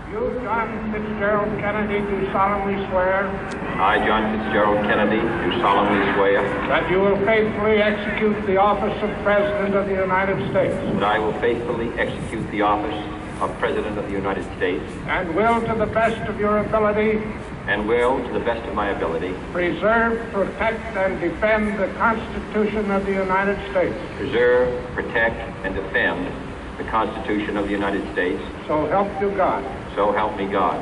You, John Fitzgerald Kennedy, do solemnly swear. I, John Fitzgerald Kennedy, do solemnly swear. That you will faithfully execute the office of President of the United States. That I will faithfully execute the office of President of the United States. And will, to the best of your ability. And will, to the best of my ability. Preserve, protect, and defend the Constitution of the United States. Preserve, protect, and defend the Constitution of the United States. So help you God. So help me God.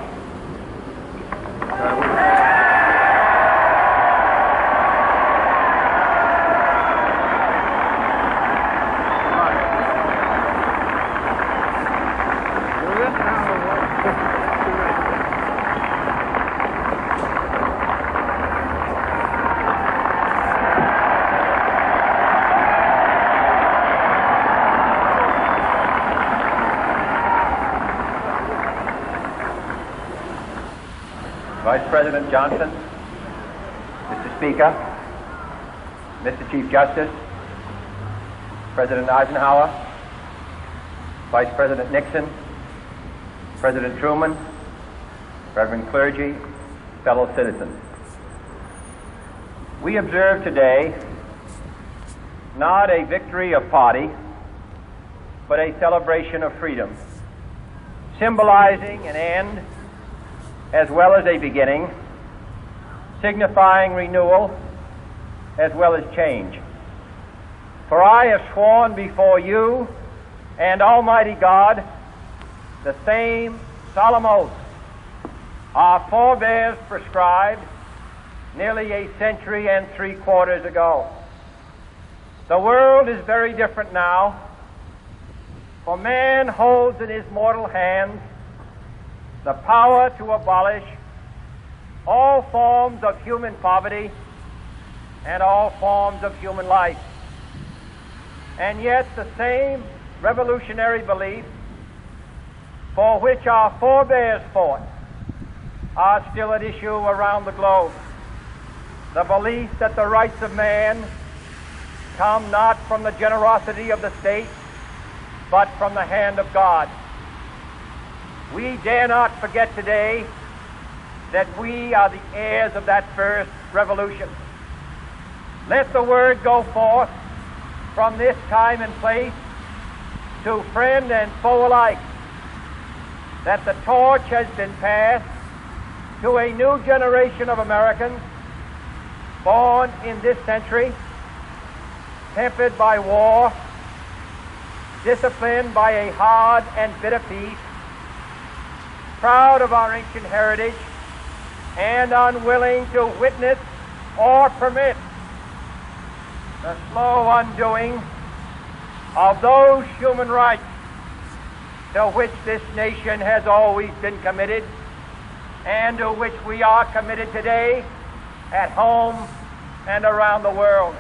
Vice President Johnson, Mr. Speaker, Mr. Chief Justice, President Eisenhower, Vice President Nixon, President Truman, Reverend clergy, fellow citizens. We observe today not a victory of party, but a celebration of freedom, symbolizing an end as well as a beginning, signifying renewal as well as change. For I have sworn before you and Almighty God the same solemn oath our forebears prescribed nearly a century and 3/4 ago. The world is very different now, for man holds in his mortal hands the power to abolish all forms of human poverty and all forms of human life. And yet the same revolutionary belief for which our forebears fought are still at issue around the globe. The belief that the rights of man come not from the generosity of the state, but from the hand of God. We dare not forget today that we are the heirs of that first revolution. Let the word go forth from this time and place to friend and foe alike that the torch has been passed to a new generation of Americans born in this century, tempered by war, disciplined by a hard and bitter peace, proud of our ancient heritage, and unwilling to witness or permit the slow undoing of those human rights to which this nation has always been committed and to which we are committed today at home and around the world.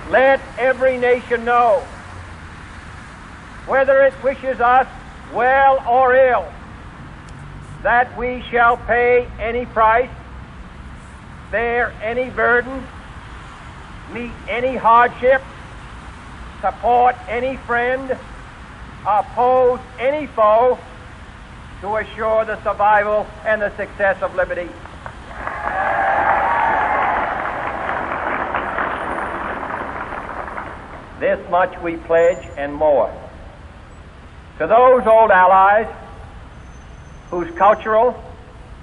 Let every nation know, whether it wishes us well or ill, that we shall pay any price, bear any burden, meet any hardship, support any friend, oppose any foe, to assure the survival and the success of liberty. This much we pledge and more. To those old allies whose cultural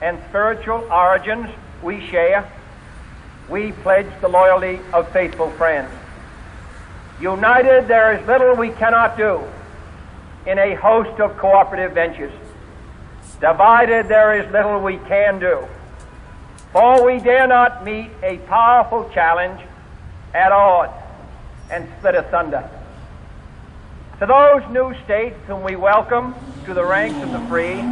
and spiritual origins we share, we pledge the loyalty of faithful friends. United, there is little we cannot do in a host of cooperative ventures. Divided, there is little we can do, for we dare not meet a powerful challenge at odds and split asunder. To those new states whom we welcome to the ranks of the free,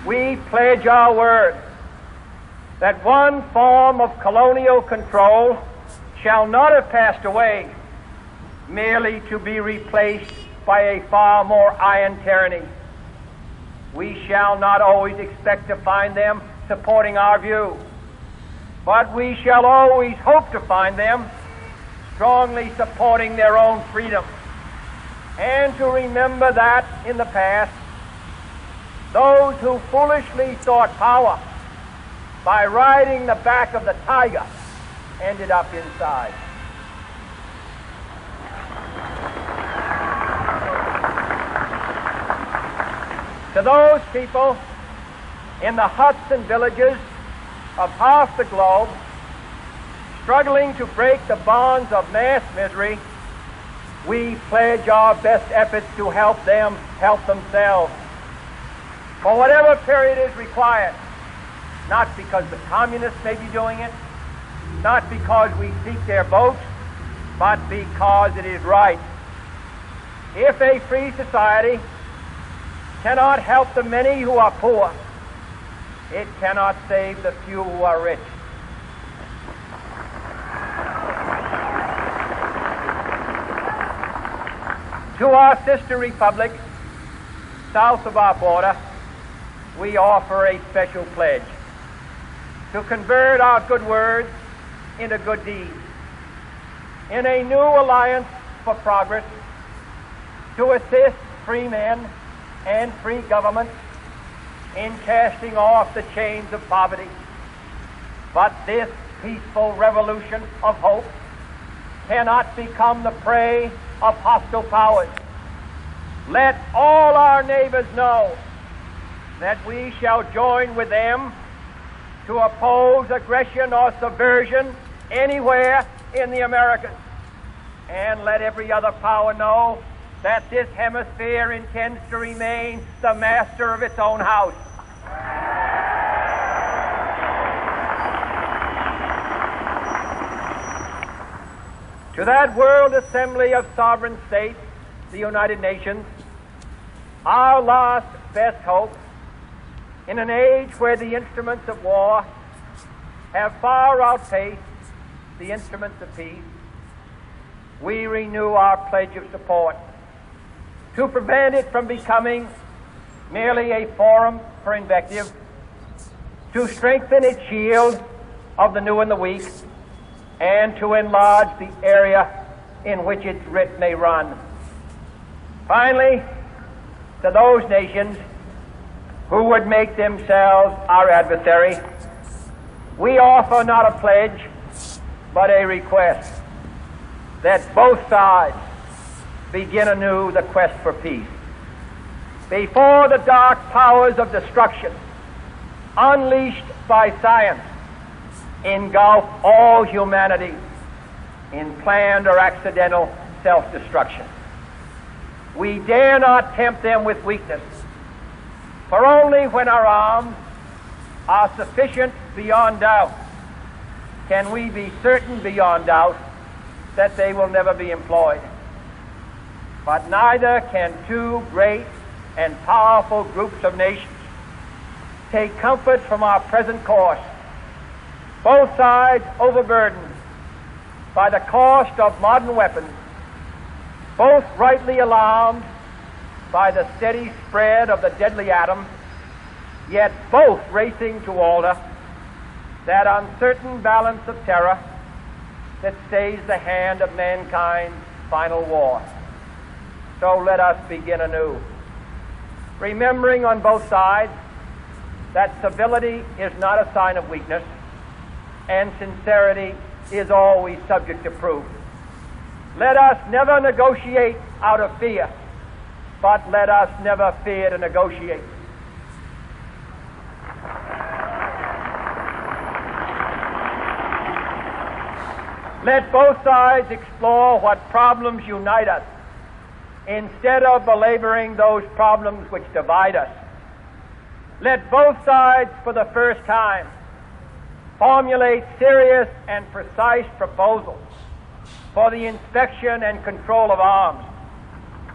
we pledge our word that one form of colonial control shall not have passed away, merely to be replaced by a far more iron tyranny. We shall not always expect to find them supporting our view, but we shall always hope to find them strongly supporting their own freedom, and to remember that in the past, those who foolishly sought power by riding the back of the tiger ended up inside. To those people in the huts and villages of half the globe, struggling to break the bonds of mass misery, we pledge our best efforts to help them help themselves, for whatever period is required, not because the communists may be doing it, not because we seek their votes, but because it is right. If a free society cannot help the many who are poor, it cannot save the few who are rich. To our sister republics south of our border, we offer a special pledge to convert our good words into good deeds, in a new alliance for progress, to assist free men and free governments in casting off the chains of poverty. But this peaceful revolution of hope cannot become the prey of hostile powers. Let all our neighbors know that we shall join with them to oppose aggression or subversion anywhere in the Americas. And let every other power know that this hemisphere intends to remain the master of its own house. To that World Assembly of Sovereign States, the United Nations, our last best hope, in an age where the instruments of war have far outpaced the instruments of peace, we renew our pledge of support to prevent it from becoming merely a forum for invective, to strengthen its shield of the new and the weak, and to enlarge the area in which its writ may run. Finally, to those nations who would make themselves our adversary, we offer not a pledge, but a request that both sides begin anew the quest for peace. Before the dark powers of destruction, unleashed by science, engulf all humanity in planned or accidental self-destruction, we dare not tempt them with weakness, for only when our arms are sufficient beyond doubt can we be certain beyond doubt that they will never be employed. But neither can two great and powerful groups of nations take comfort from our present course, both sides overburdened by the cost of modern weapons, both rightly alarmed by the steady spread of the deadly atom, yet both racing to alter that uncertain balance of terror that stays the hand of mankind's final war. So let us begin anew, remembering on both sides that civility is not a sign of weakness, and sincerity is always subject to proof. Let us never negotiate out of fear, but let us never fear to negotiate. Let both sides explore what problems unite us, instead of belaboring those problems which divide us. Let both sides, for the first time, formulate serious and precise proposals for the inspection and control of arms,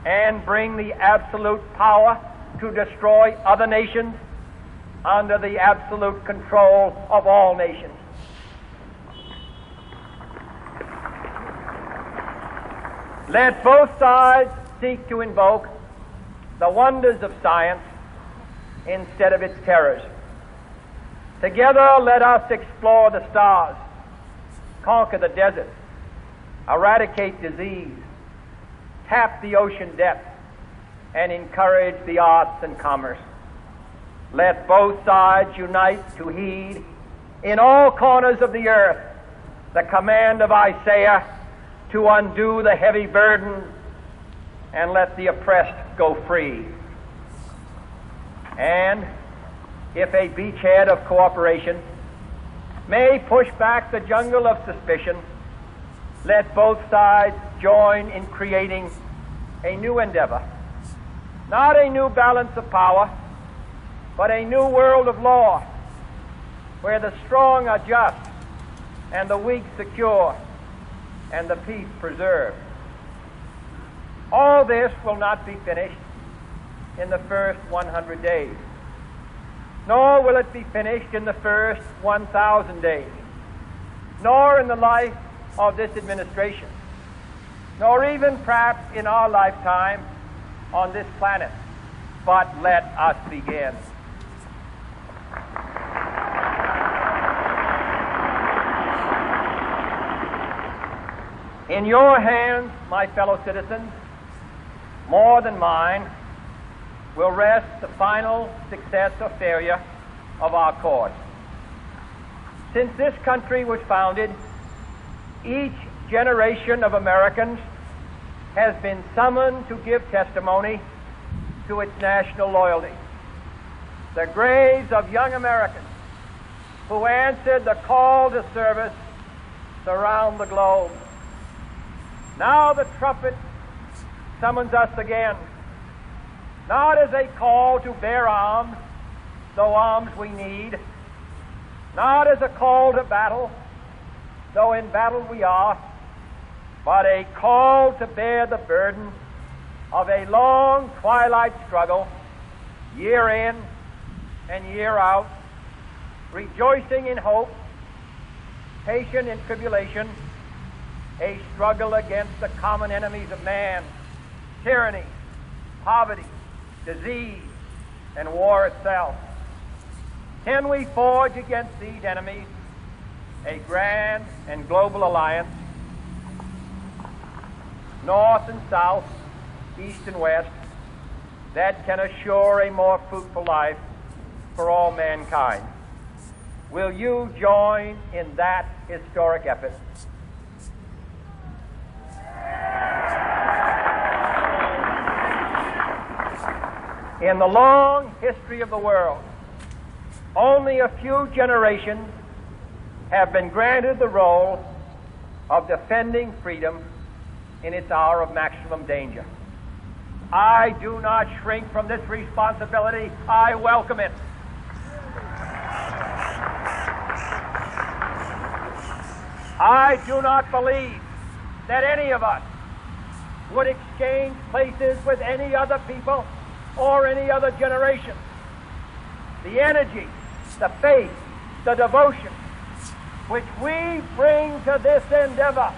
and bring the absolute power to destroy other nations under the absolute control of all nations. Let both sides seek to invoke the wonders of science instead of its terrors. Together, let us explore the stars, conquer the desert, eradicate disease, tap the ocean depths, and encourage the arts and commerce. Let both sides unite to heed in all corners of the earth the command of Isaiah to undo the heavy burden and let the oppressed go free. And if a beachhead of cooperation may push back the jungle of suspicion, let both sides join in creating a new endeavor, not a new balance of power, but a new world of law, where the strong are just, and the weak secure, and the peace preserved. All this will not be finished in the first 100 days, nor will it be finished in the first 1,000 days, nor in the life of this administration, nor even perhaps in our lifetime on this planet. But let us begin. In your hands, my fellow citizens, more than mine, will rest the final success or failure of our cause. Since this country was founded, each generation of Americans has been summoned to give testimony to its national loyalty. The graves of young Americans who answered the call to service surround the globe. Now the trumpet summons us again, not as a call to bear arms, though arms we need, not as a call to battle, though in battle we are, but a call to bear the burden of a long twilight struggle, year in and year out, rejoicing in hope, patient in tribulation, a struggle against the common enemies of man, tyranny, poverty, disease, and war itself. Can we forge against these enemies a grand and global alliance, north and south, east and west, that can assure a more fruitful life for all mankind? Will you join in that historic effort? In the long history of the world, only a few generations have been granted the role of defending freedom in its hour of maximum danger. I do not shrink from this responsibility. I welcome it. I do not believe that any of us would exchange places with any other people or any other generation. The energy, the faith, the devotion which we bring to this endeavor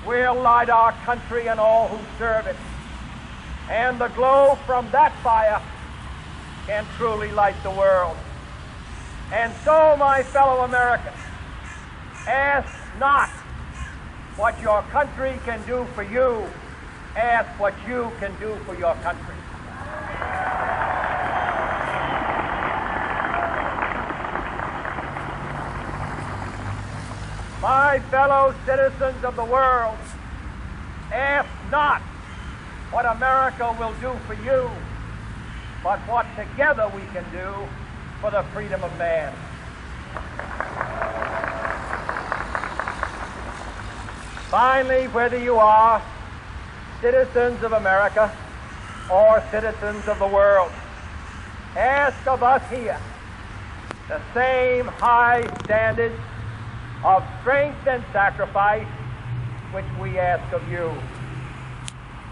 will light our country and all who serve it. And the glow from that fire can truly light the world. And so, my fellow Americans, ask not what your country can do for you, ask what you can do for your country. My fellow citizens of the world, ask not what America will do for you, but what together we can do for the freedom of man. Finally, whether you are citizens of America or citizens of the world, ask of us here the same high standards of strength and sacrifice which we ask of you.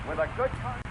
With a good conscience.